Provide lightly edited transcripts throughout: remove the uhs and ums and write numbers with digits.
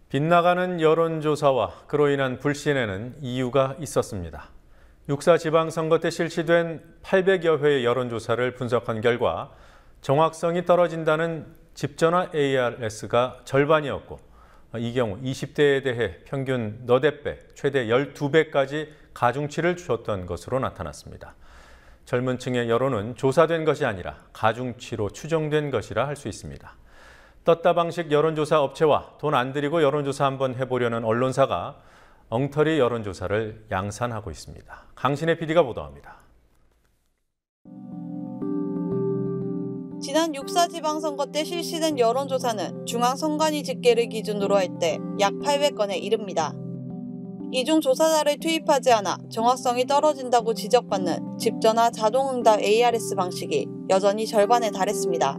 빗나가는 여론조사와 그로 인한 불신에는 이유가 있었습니다. 6.4 지방선거 때 실시된 800여 회의 여론조사를 분석한 결과 정확성이 떨어진다는 집전화 ARS가 절반이었고, 이 경우 20대에 대해 평균 너댓 배, 최대 12배까지 가중치를 주었던 것으로 나타났습니다. 젊은 층의 여론은 조사된 것이 아니라 가중치로 추정된 것이라 할 수 있습니다. 떴다 방식 여론조사 업체와 돈 안 들이고 여론조사 한번 해보려는 언론사가 엉터리 여론조사를 양산하고 있습니다. 강신혜 PD가 보도합니다. 지난 6.4 지방선거 때 실시된 여론조사는 중앙선관위 집계를 기준으로 할 때 약 800건에 이릅니다. 이 중 조사자를 투입하지 않아 정확성이 떨어진다고 지적받는 집전화 자동응답 ARS 방식이 여전히 절반에 달했습니다.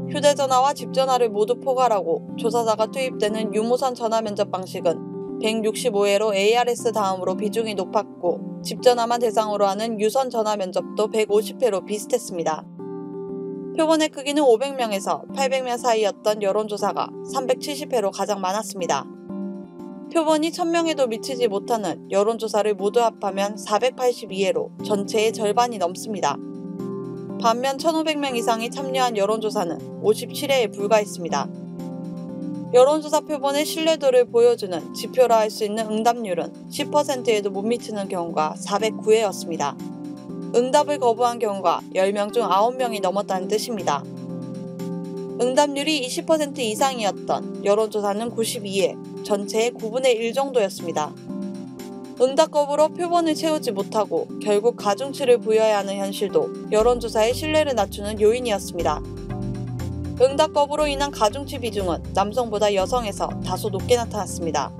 휴대전화와 집전화를 모두 포괄하고 조사자가 투입되는 유무선 전화면접 방식은 165회로 ARS 다음으로 비중이 높았고, 집전화만 대상으로 하는 유선 전화면접도 150회로 비슷했습니다. 표본의 크기는 500명에서 800명 사이였던 여론조사가 370회로 가장 많았습니다. 표본이 1000명에도 미치지 못하는 여론조사를 모두 합하면 482회로 전체의 절반이 넘습니다. 반면 1500명 이상이 참여한 여론조사는 57회에 불과했습니다. 여론조사 표본의 신뢰도를 보여주는 지표라 할 수 있는 응답률은 10%에도 못 미치는 경우가 409회였습니다. 응답을 거부한 경우가 10명 중 9명이 넘었다는 뜻입니다. 응답률이 20% 이상이었던 여론조사는 92회, 전체의 9분의 1 정도였습니다. 응답 거부로 표본을 채우지 못하고 결국 가중치를 부여해야 하는 현실도 여론조사의 신뢰를 낮추는 요인이었습니다. 응답 거부로 인한 가중치 비중은 남성보다 여성에서 다소 높게 나타났습니다.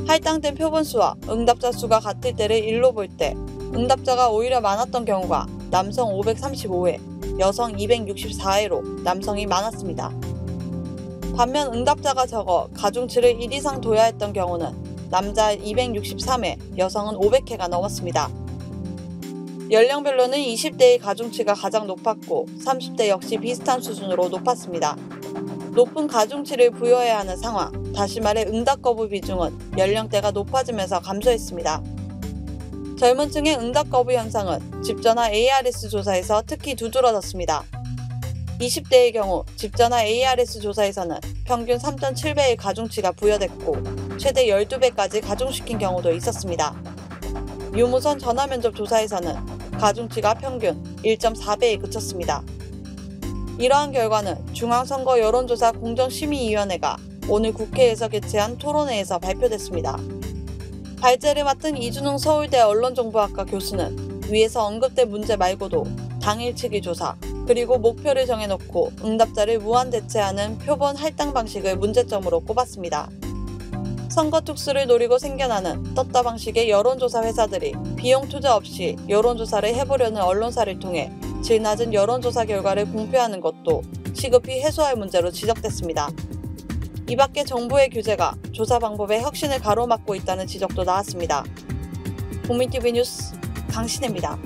할당된 표본 수와 응답자 수가 같을 때를 일로 볼 때 응답자가 오히려 많았던 경우가 남성 535회, 여성 264회로 남성이 많았습니다. 반면 응답자가 적어 가중치를 1 이상 둬야 했던 경우는 남자 263회, 여성은 500회가 넘었습니다. 연령별로는 20대의 가중치가 가장 높았고 30대 역시 비슷한 수준으로 높았습니다. 높은 가중치를 부여해야 하는 상황, 다시 말해 응답 거부 비중은 연령대가 높아지면서 감소했습니다. 젊은 층의 응답 거부 현상은 집전화 ARS 조사에서 특히 두드러졌습니다. 20대의 경우 집전화 ARS 조사에서는 평균 3.7배의 가중치가 부여됐고 최대 12배까지 가중시킨 경우도 있었습니다. 유무선 전화면접 조사에서는 가중치가 평균 1.4배에 그쳤습니다. 이러한 결과는 중앙선거 여론조사 공정심의위원회가 오늘 국회에서 개최한 토론회에서 발표됐습니다. 발제를 맡은 이준웅 서울대 언론정보학과 교수는 위에서 언급된 문제 말고도 당일치기 조사, 그리고 목표를 정해놓고 응답자를 무한 대체하는 표본 할당 방식을 문제점으로 꼽았습니다. 선거 특수를 노리고 생겨나는 떴다 방식의 여론조사 회사들이 비용 투자 없이 여론조사를 해보려는 언론사를 통해 질 낮은 여론조사 결과를 공표하는 것도 시급히 해소할 문제로 지적됐습니다. 이 밖에 정부의 규제가 조사 방법의 혁신을 가로막고 있다는 지적도 나왔습니다. 국민TV 뉴스 강신혜입니다.